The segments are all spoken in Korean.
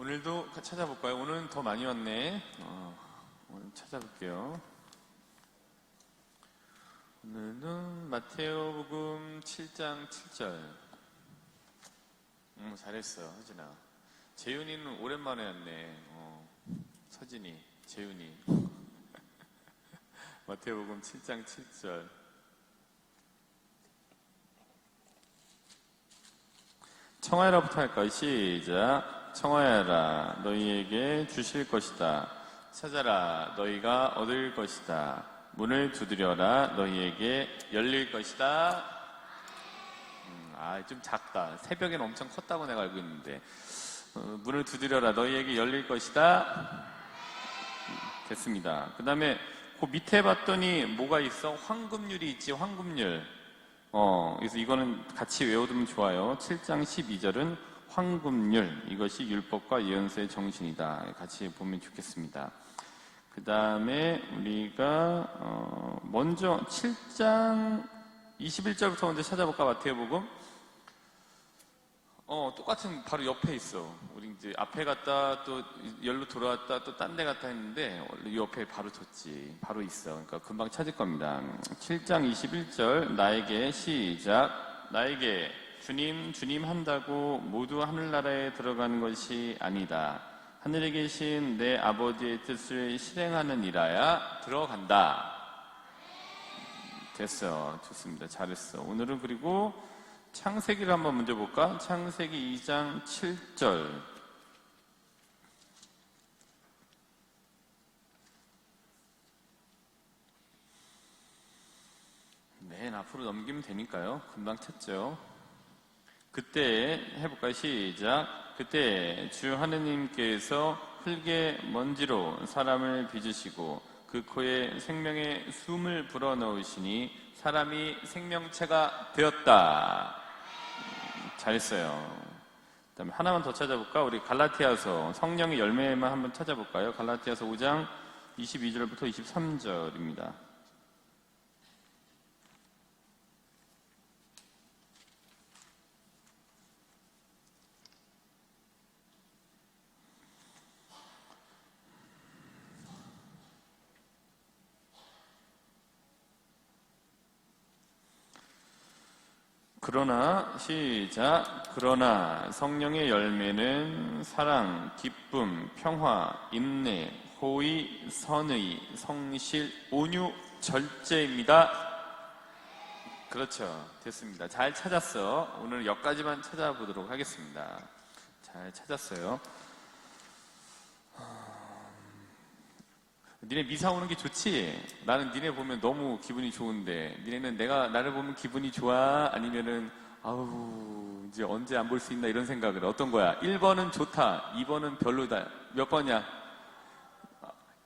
오늘도 찾아볼까요? 오늘은 더 많이 왔네. 오늘 찾아볼게요. 오늘은 마테오복음 7장 7절. 잘했어, 서진아. 재윤이는 오랜만에 왔네. 서진이, 재윤이. 마테오복음 7장 7절. 청하여라부터 할까요? 시작. 청하여라, 너희에게 주실 것이다. 찾아라, 너희가 얻을 것이다. 문을 두드려라, 너희에게 열릴 것이다. 좀 작다. 새벽엔 엄청 컸다고 내가 알고 있는데. 문을 두드려라, 너희에게 열릴 것이다. 됐습니다. 그 다음에 그 밑에 봤더니 뭐가 있어? 황금률이 있지, 황금률. 그래서 이거는 같이 외워두면 좋아요. 7장 12절은 황금률, 이것이 율법과 예언서의 정신이다. 같이 보면 좋겠습니다. 그 다음에 우리가 먼저 7장 21절부터 먼저 찾아볼까? 마태복음. 똑같은 바로 옆에 있어. 우리 이제 앞에 갔다 또 열로 돌아왔다 또 딴 데 갔다 했는데 원래 옆에 바로 뒀지. 바로 있어. 그러니까 금방 찾을 겁니다. 7장 21절 나에게 시작. 나에게 주님 한다고 모두 하늘나라에 들어가는 것이 아니다. 하늘에 계신 내 아버지의 뜻을 실행하는 이라야 들어간다. 됐어. 좋습니다. 잘했어. 오늘은 그리고 창세기를 한번 먼저 볼까? 창세기 2장 7절. 맨 앞으로 넘기면 되니까요. 금방 찾죠. 그때 해볼까요? 시작. 그때 주 하느님께서 흙의 먼지로 사람을 빚으시고 그 코에 생명의 숨을 불어넣으시니 사람이 생명체가 되었다. 잘했어요. 그 다음에 하나만 더 찾아볼까? 우리 갈라티아서 성령의 열매만 한번 찾아볼까요? 갈라티아서 5장 22절부터 23절입니다. 그러나 시작. 그러나 성령의 열매는 사랑, 기쁨, 평화, 인내, 호의, 선의, 성실, 온유, 절제입니다. 그렇죠. 됐습니다. 잘 찾았어. 오늘 여기까지만 찾아보도록 하겠습니다. 잘 찾았어요. 니네 미사 오는 게 좋지? 나는 니네 보면 너무 기분이 좋은데, 니네는 나를 보면 기분이 좋아? 아니면은, 이제 언제 안 볼 수 있나 이런 생각을. 어떤 거야? 1번은 좋다, 2번은 별로다. 몇 번이야?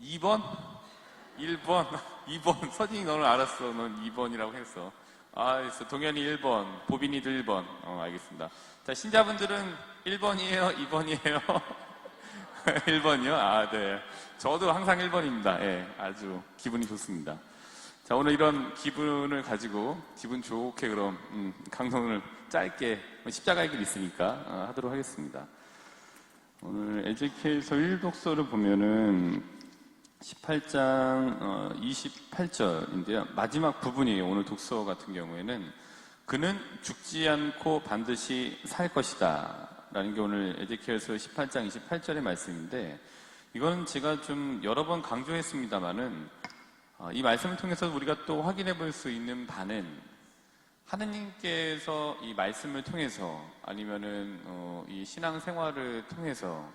2번? 1번? 2번. 서진이 너는 알았어. 넌 2번이라고 했어. 알겠어. 동현이 1번, 보빈이도 1번. 알겠습니다. 자, 신자분들은 1번이에요? 2번이에요? 1번이요? 네. 저도 항상 1번입니다. 예, 아주 기분이 좋습니다. 자, 오늘 이런 기분을 가지고 기분 좋게 그럼 강론을 짧게 십자가의 길 있으니까 하도록 하겠습니다. 오늘 에제키엘서 1독서를 보면은 18장 28절인데요. 마지막 부분이에요. 오늘 독서 같은 경우에는 그는 죽지 않고 반드시 살 것이다 라는 게 오늘 에제키엘서 18장 28절의 말씀인데, 이건 제가 좀 여러 번 강조했습니다만은 이 말씀을 통해서 우리가 또 확인해 볼 수 있는 바는 하느님께서 이 말씀을 통해서 아니면은 이 신앙생활을 통해서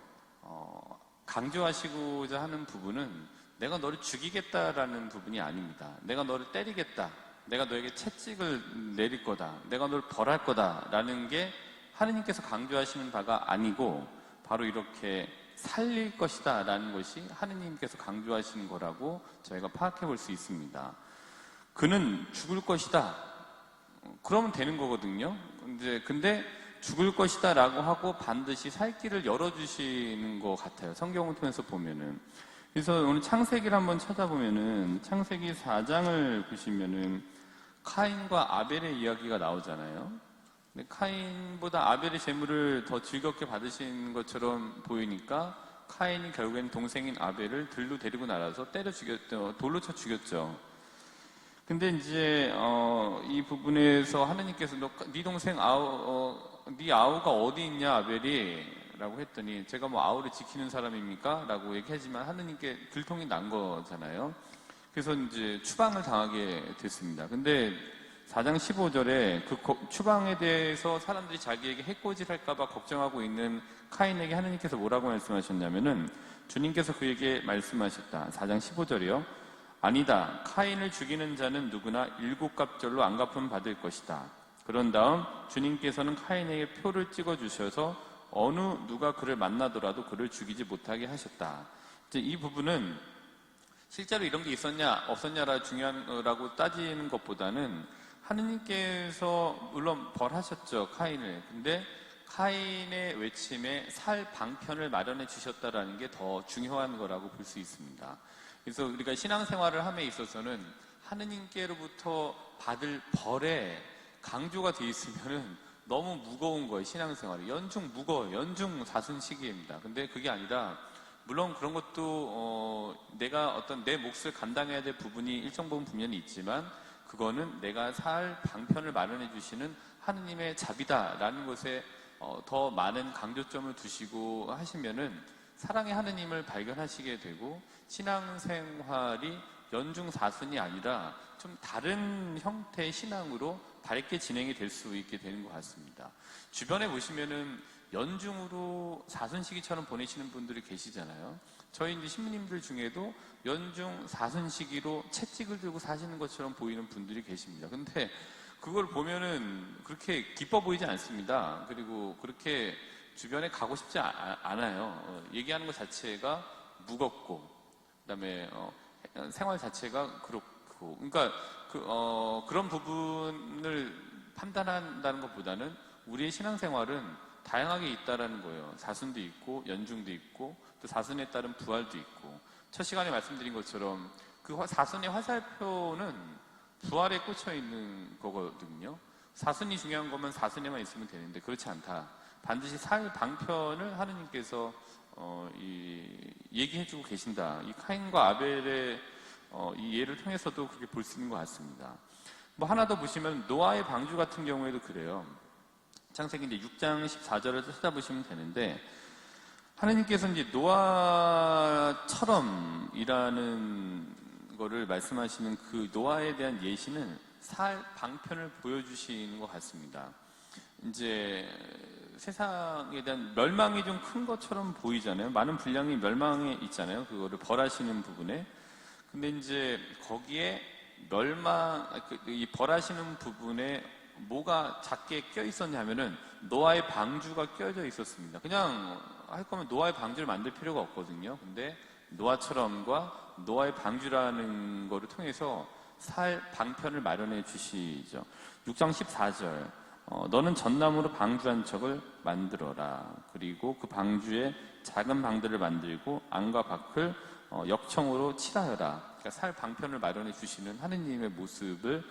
강조하시고자 하는 부분은 내가 너를 죽이겠다라는 부분이 아닙니다. 내가 너를 때리겠다, 내가 너에게 채찍을 내릴 거다, 내가 너를 벌할 거다라는 게 하느님께서 강조하시는 바가 아니고 바로 이렇게 살릴 것이다 라는 것이 하느님께서 강조하시는 거라고 저희가 파악해 볼 수 있습니다. 그는 죽을 것이다. 그러면 되는 거거든요. 근데 죽을 것이다 라고 하고 반드시 살 길을 열어주시는 것 같아요. 성경을 통해서 보면은. 그래서 오늘 창세기를 한번 찾아보면은 창세기 4장을 보시면은 카인과 아벨의 이야기가 나오잖아요. 근데 카인보다 아벨의 재물을 더 즐겁게 받으신 것처럼 보이니까 카인이 결국엔 동생인 아벨을 들로 데리고 나가서 때려 죽였죠. 돌로 쳐 죽였죠. 근데 이제 이 부분에서 하느님께서 네 동생 네 아우가 어디 있냐 아벨이 라고 했더니 제가 뭐 아우를 지키는 사람입니까? 라고 얘기하지만 하느님께 들통이 난 거잖아요. 그래서 이제 추방을 당하게 됐습니다. 근데 4장 15절에 그 추방에 대해서 사람들이 자기에게 해코지할까봐 걱정하고 있는 카인에게 하느님께서 뭐라고 말씀하셨냐면은 주님께서 그에게 말씀하셨다. 4장 15절이요. 아니다. 카인을 죽이는 자는 누구나 7갑절로 안갚음 받을 것이다. 그런 다음 주님께서는 카인에게 표를 찍어주셔서 어느 누가 그를 만나더라도 그를 죽이지 못하게 하셨다. 이제 이 부분은 실제로 이런 게 있었냐 없었냐라 중요하라고 따지는 것보다는 하느님께서 물론 벌하셨죠, 카인을. 근데 카인의 외침에 살 방편을 마련해 주셨다라는 게 더 중요한 거라고 볼 수 있습니다. 그래서 우리가 신앙생활을 함에 있어서는 하느님께로부터 받을 벌에 강조가 돼 있으면은 너무 무거운 거예요, 신앙생활이. 연중 무거워요. 연중 사순시기입니다. 근데 그게 아니라 물론 그런 것도 내가 어떤 내 몫을 감당해야 될 부분이 일정 부분 분명히 있지만 그거는 내가 살 방편을 마련해 주시는 하느님의 자비다라는 것에 더 많은 강조점을 두시고 하시면은 사랑의 하느님을 발견하시게 되고 신앙생활이 연중사순이 아니라 좀 다른 형태의 신앙으로 밝게 진행이 될 수 있게 되는 것 같습니다. 주변에 보시면은 연중으로 사순시기처럼 보내시는 분들이 계시잖아요. 저희 이제 신부님들 중에도 연중 사순시기로 채찍을 들고 사시는 것처럼 보이는 분들이 계십니다. 근데 그걸 보면은 그렇게 기뻐 보이지 않습니다. 그리고 그렇게 주변에 가고 싶지 않아요. 얘기하는 것 자체가 무겁고, 그다음에 생활 자체가 그렇고, 그러니까 그런 부분을 판단한다는 것보다는 우리의 신앙생활은 다양하게 있다라는 거예요. 사순도 있고 연중도 있고 또 사순에 따른 부활도 있고 첫 시간에 말씀드린 것처럼 그 사순의 화살표는 부활에 꽂혀 있는 거거든요. 사순이 중요한 거면 사순에만 있으면 되는데 그렇지 않다. 반드시 살 방편을 하느님께서 얘기해주고 계신다. 이 카인과 아벨의 이 예를 통해서도 그렇게 볼 수 있는 것 같습니다. 뭐 하나 더 보시면 노아의 방주 같은 경우에도 그래요. 창세기 이제 6장 14절을 찾아보시면 되는데 하느님께서 이제 노아처럼이라는 거를 말씀하시는 그 노아에 대한 예시는 살 방편을 보여주시는 것 같습니다. 이제 세상에 대한 멸망이 좀 큰 것처럼 보이잖아요. 많은 분량이 멸망에 있잖아요. 그거를 벌하시는 부분에. 근데 이제 거기에 이 벌하시는 부분에 뭐가 작게 껴 있었냐면은 노아의 방주가 껴져 있었습니다. 그냥 할 거면 노아의 방주를 만들 필요가 없거든요. 근데 노아처럼과 노아의 방주라는 거를 통해서 살 방편을 마련해 주시죠. 6장 14절. 너는 전나무로 방주 한 척을 만들어라. 그리고 그 방주에 작은 방들을 만들고 안과 밖을 역청으로 칠하여라. 그러니까 살 방편을 마련해 주시는 하느님의 모습을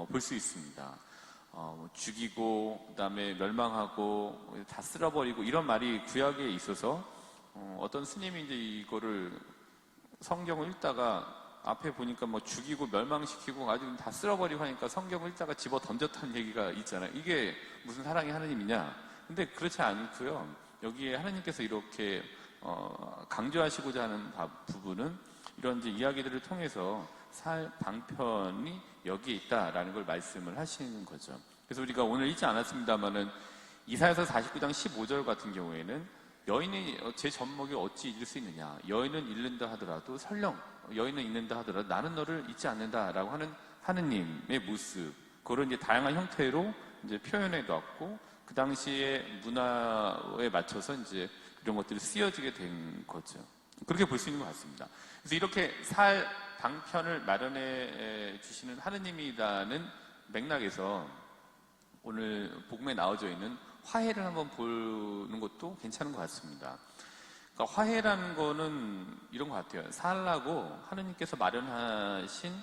볼 수 있습니다. 죽이고 그다음에 멸망하고 다 쓸어버리고 이런 말이 구약에 있어서 어떤 스님이 이제 이거를 성경을 읽다가 앞에 보니까 뭐 죽이고 멸망시키고 아주 다 쓸어버리고 하니까 성경을 읽다가 집어 던졌다는 얘기가 있잖아요. 이게 무슨 사랑의 하느님이냐? 근데 그렇지 않고요. 여기에 하느님께서 이렇게 강조하시고자 하는 부분은 이런 이제 이야기들을 통해서 살 방편이 여기에 있다라는 걸 말씀을 하시는 거죠. 그래서 우리가 오늘 읽지 않았습니다만은 이사야서 49장 15절 같은 경우에는 여인이 제 젖먹이 어찌 잊을 수 있느냐. 여인은 잃는다 하더라도 설령 여인은 잊는다 하더라도 나는 너를 잊지 않는다라고 하는 하느님의 모습. 그런 이제 다양한 형태로 이제 표현해 놨고 그 당시의 문화에 맞춰서 이제 이런 것들이 쓰여지게 된 거죠. 그렇게 볼 수 있는 것 같습니다. 그래서 이렇게 살 방편을 마련해 주시는 하느님이라는 맥락에서 오늘 복음에 나와져 있는 화해를 한번 보는 것도 괜찮은 것 같습니다. 그러니까 화해라는 거는 이런 것 같아요. 살라고 하느님께서 마련하신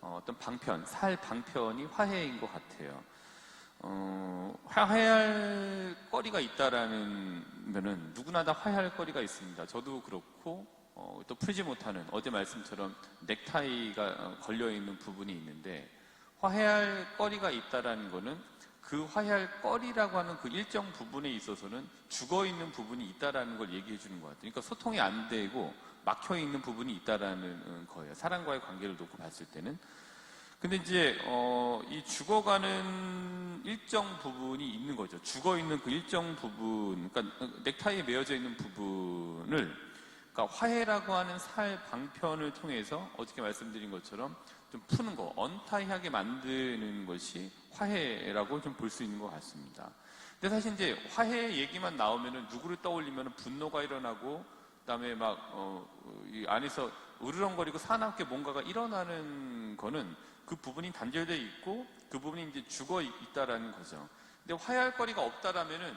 어떤 방편, 살 방편이 화해인 것 같아요. 화해할 거리가 있다라는 면은 누구나 다 화해할 거리가 있습니다. 저도 그렇고 또 풀지 못하는 어제 말씀처럼 넥타이가 걸려있는 부분이 있는데 화해할 거리가 있다라는 거는 그 화해할 거리라고 하는 그 일정 부분에 있어서는 죽어있는 부분이 있다라는 걸 얘기해 주는 것 같아요. 그러니까 소통이 안 되고 막혀있는 부분이 있다라는 거예요. 사람과의 관계를 놓고 봤을 때는. 근데 이제 이 죽어가는 일정 부분이 있는 거죠. 죽어있는 그 일정 부분, 그러니까 넥타이에 매어져 있는 부분을 그러니까 화해라고 하는 살 방편을 통해서 어저께 말씀드린 것처럼 좀 푸는 거, 언타이하게 만드는 것이 화해라고 좀 볼 수 있는 것 같습니다. 근데 사실 이제 화해 얘기만 나오면은 누구를 떠올리면 분노가 일어나고 그다음에 막 이 안에서 으르렁거리고 사납게 뭔가가 일어나는 거는 그 부분이 단절되어 있고 그 부분이 이제 죽어 있다라는 거죠. 근데 화해할 거리가 없다라면은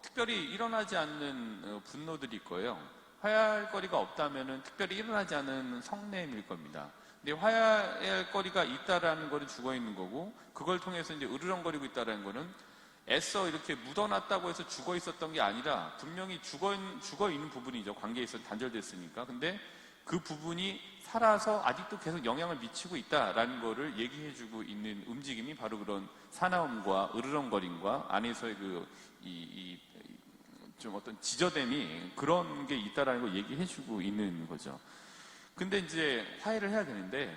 특별히 일어나지 않는 분노들이 있을 거예요. 화해할 거리가 없다면은 특별히 일어나지 않은 성냄일 겁니다. 근데 화해할 거리가 있다라는 거는 죽어 있는 거고 그걸 통해서 이제 으르렁거리고 있다라는 거는 애써 이렇게 묻어놨다고 해서 죽어 있었던 게 아니라 분명히 죽어 있는 부분이죠. 관계에 있어 단절됐으니까. 근데 그 부분이 살아서 아직도 계속 영향을 미치고 있다라는 거를 얘기해주고 있는 움직임이 바로 그런 사나움과 으르렁거림과 안에서의 좀 어떤 지저됨이 그런 게 있다라는 걸 얘기해주고 있는 거죠. 근데 이제 화해를 해야 되는데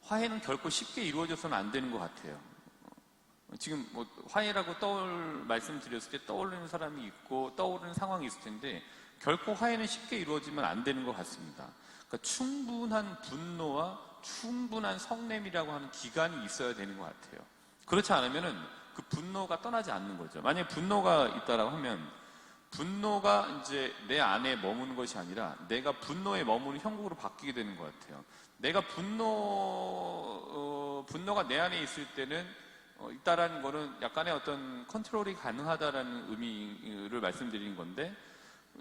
화해는 결코 쉽게 이루어져서는 안 되는 것 같아요. 지금 뭐 화해라고 말씀드렸을 때 떠오르는 사람이 있고 떠오르는 상황이 있을 텐데 결코 화해는 쉽게 이루어지면 안 되는 것 같습니다. 그러니까 충분한 분노와 충분한 성냄이라고 하는 기간이 있어야 되는 것 같아요. 그렇지 않으면은 그 분노가 떠나지 않는 거죠. 만약에 분노가 있다라고 하면 분노가 이제 내 안에 머무는 것이 아니라 내가 분노에 머무는 형국으로 바뀌게 되는 것 같아요. 내가 분노가 내 안에 있을 때는 있다라는 거는 약간의 어떤 컨트롤이 가능하다라는 의미를 말씀드리는 건데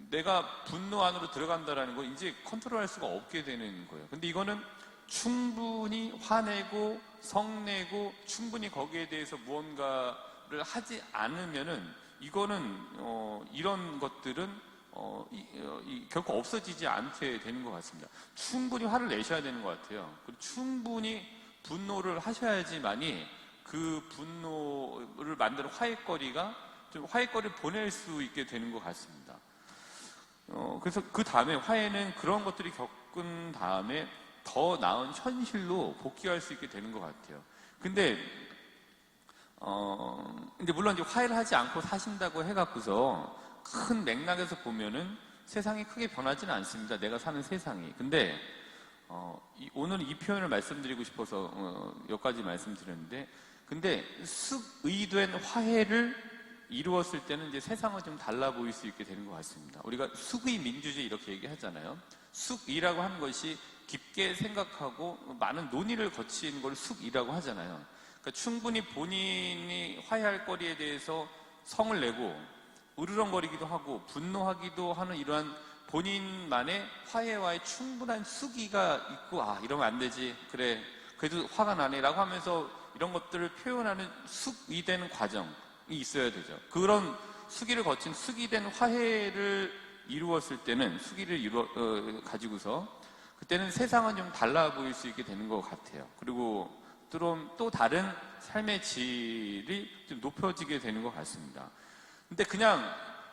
내가 분노 안으로 들어간다라는 건 이제 컨트롤할 수가 없게 되는 거예요. 근데 이거는 충분히 화내고 성내고 충분히 거기에 대해서 무언가를 하지 않으면은 이거는 이런 것들은 결코 없어지지 않게 되는 것 같습니다. 충분히 화를 내셔야 되는 것 같아요. 그리고 충분히 분노를 하셔야지만이 그 분노를 만드는 화해거리가 좀 화해거리를 보낼 수 있게 되는 것 같습니다. 그래서 그 다음에 화해는 그런 것들이 겪은 다음에 더 나은 현실로 복귀할 수 있게 되는 것 같아요. 근데 이제 물론 이제 화해를 하지 않고 사신다고 해갖고서 큰 맥락에서 보면은 세상이 크게 변하지는 않습니다. 내가 사는 세상이. 근데 오늘 이 표현을 말씀드리고 싶어서 몇 가지 말씀드렸는데, 근데 숙의된 화해를 이루었을 때는 이제 세상은 좀 달라 보일 수 있게 되는 것 같습니다. 우리가 숙의 민주주의 이렇게 얘기하잖아요. 숙의라고 하는 것이 깊게 생각하고 많은 논의를 거친 걸 숙의라고 하잖아요. 그러니까 충분히 본인이 화해할 거리에 대해서 성을 내고 으르렁거리기도 하고 분노하기도 하는 이러한 본인만의 화해와의 충분한 숙의가 있고 이러면 안 되지 그래 그래도 화가 나네 라고 하면서 이런 것들을 표현하는 숙의된 과정이 있어야 되죠. 그런 숙의를 거친 숙의된 화해를 이루었을 때는 숙의를 가지고서 그때는 세상은 좀 달라 보일 수 있게 되는 것 같아요. 그리고 또 다른 삶의 질이 좀 높여지게 되는 것 같습니다. 근데 그냥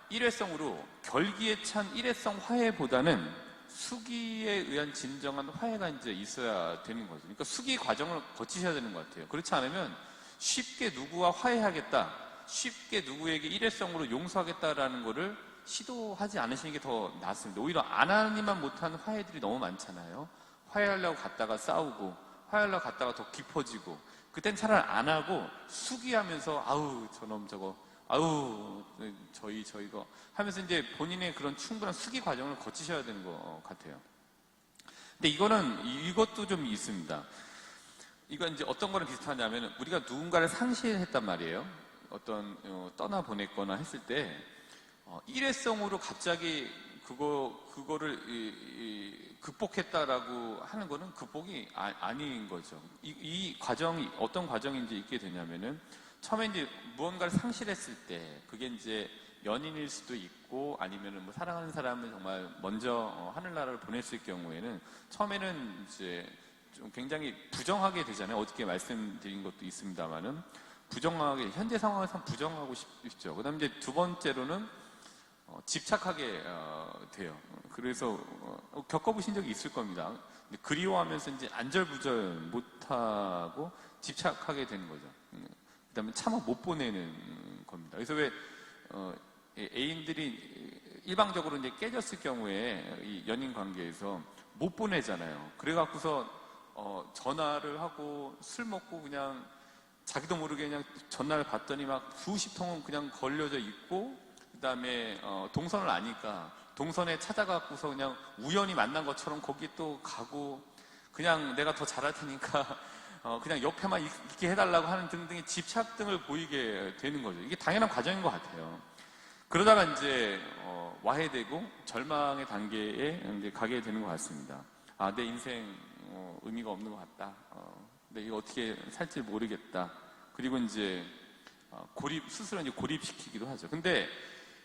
일회성으로 결기에 찬 일회성 화해보다는 숙의에 의한 진정한 화해가 이제 있어야 되는 거죠. 그러니까 숙의 과정을 거치셔야 되는 것 같아요. 그렇지 않으면 쉽게 누구와 화해하겠다, 쉽게 누구에게 일회성으로 용서하겠다라는 거를 시도하지 않으시는 게 더 낫습니다. 오히려 안 하니만 못하는 화해들이 너무 많잖아요. 화해하려고 갔다가 싸우고 화해하려고 갔다가 더 깊어지고 그땐 차라리 안 하고 숙의하면서 아우 저놈 저거 아우 저희가 하면서 이제 본인의 그런 충분한 숙의 과정을 거치셔야 되는 것 같아요. 근데 이것도 좀 있습니다. 이건 이제 어떤 거랑 비슷하냐면 우리가 누군가를 상실했단 말이에요. 떠나보냈거나 했을 때 일회성으로 갑자기 그거를 극복했다라고 하는 거는 극복이 아닌 거죠. 이 과정이 어떤 과정인지 있게 되냐면은 처음에 이제 무언가를 상실했을 때 그게 이제 연인일 수도 있고 아니면은 뭐 사랑하는 사람을 정말 먼저 하늘나라를 보냈을 경우에는 처음에는 이제 좀 굉장히 부정하게 되잖아요. 어저께 말씀드린 것도 있습니다만은 부정하게 현재 상황에서 부정하고 싶죠. 그다음 이제 두 번째로는 집착하게 돼요. 그래서 겪어보신 적이 있을 겁니다. 근데 그리워하면서 이제 안절부절 못하고 집착하게 되는 거죠. 그다음에 차마 못 보내는 겁니다. 그래서 왜 애인들이 일방적으로 이제 깨졌을 경우에 이 연인 관계에서 못 보내잖아요. 그래갖고서 전화를 하고 술 먹고 그냥 자기도 모르게 그냥 전화를 받더니 막 수십 통은 그냥 걸려져 있고 그다음에 동선을 아니까 동선에 찾아갖고서 그냥 우연히 만난 것처럼 거기 또 가고 그냥 내가 더 잘할 테니까 그냥 옆에만 있게 해달라고 하는 등등의 집착 등을 보이게 되는 거죠. 이게 당연한 과정인 것 같아요. 그러다가 이제 와해되고 절망의 단계에 이제 가게 되는 것 같습니다. 아, 내 인생 의미가 없는 것 같다. 근데 이거 어떻게 살지 모르겠다. 그리고 이제 스스로 이제 고립시키기도 하죠. 근데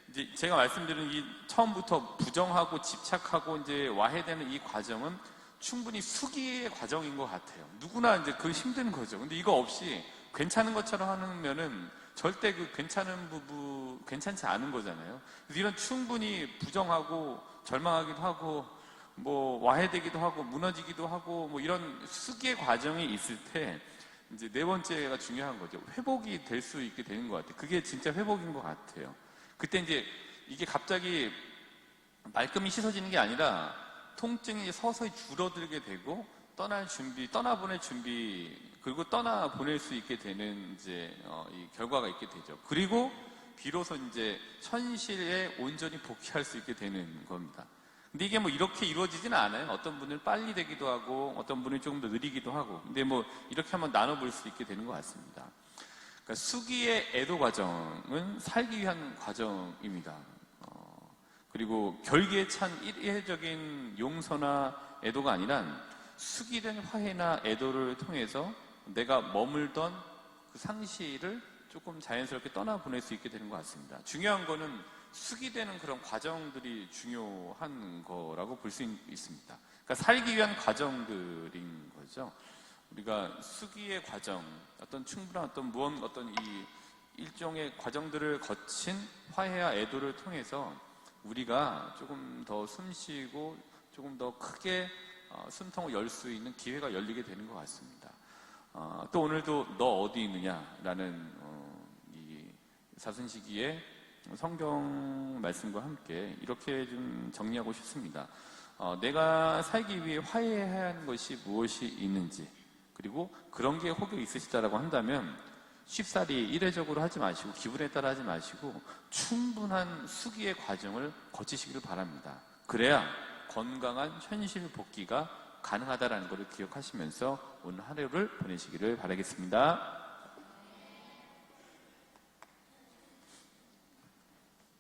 이제 제가 말씀드린 이 처음부터 부정하고 집착하고 이제 와해되는 이 과정은 충분히 수기의 과정인 것 같아요. 누구나 이제 그 힘든 거죠. 근데 이거 없이 괜찮은 것처럼 하면은 절대 그 괜찮은 부부 괜찮지 않은 거잖아요. 그래서 이런 충분히 부정하고 절망하기도 하고 뭐 와해되기도 하고 무너지기도 하고 뭐 이런 수기의 과정이 있을 때 이제 네 번째가 중요한 거죠. 회복이 될 수 있게 되는 것 같아요. 그게 진짜 회복인 것 같아요. 그때 이제 이게 갑자기 말끔히 씻어지는 게 아니라 통증이 서서히 줄어들게 되고 떠나보낼 준비, 그리고 떠나보낼 수 있게 되는 이제 이 결과가 있게 되죠. 그리고 비로소 이제 현실에 온전히 복귀할 수 있게 되는 겁니다. 근데 이게 뭐 이렇게 이루어지지는 않아요. 어떤 분은 빨리 되기도 하고, 어떤 분은 조금 더 느리기도 하고. 근데 뭐 이렇게 한번 나눠볼 수 있게 되는 것 같습니다. 그러니까 수기의 애도 과정은 살기 위한 과정입니다. 그리고 결기에 찬 일회적인 용서나 애도가 아니라 수기된 화해나 애도를 통해서 내가 머물던 그 상실을 조금 자연스럽게 떠나보낼 수 있게 되는 것 같습니다. 중요한 거는 수기되는 그런 과정들이 중요한 거라고 볼 수 있습니다. 그러니까 살기 위한 과정들인 거죠. 우리가 수기의 과정, 어떤 충분한 어떤 이 일종의 과정들을 거친 화해와 애도를 통해서 우리가 조금 더 숨쉬고 조금 더 크게 숨통을 열 수 있는 기회가 열리게 되는 것 같습니다. 또 오늘도 너 어디 있느냐라는 이 사순시기에 성경 말씀과 함께 이렇게 좀 정리하고 싶습니다. 내가 살기 위해 화해해야 하는 것이 무엇이 있는지, 그리고 그런 게 혹여 있으시다라고 한다면 쉽사리 이례적으로 하지 마시고 기분에 따라 하지 마시고 충분한 수기의 과정을 거치시기를 바랍니다. 그래야 건강한 현실 복귀가 가능하다는 것을 기억하시면서 오늘 하루를 보내시기를 바라겠습니다.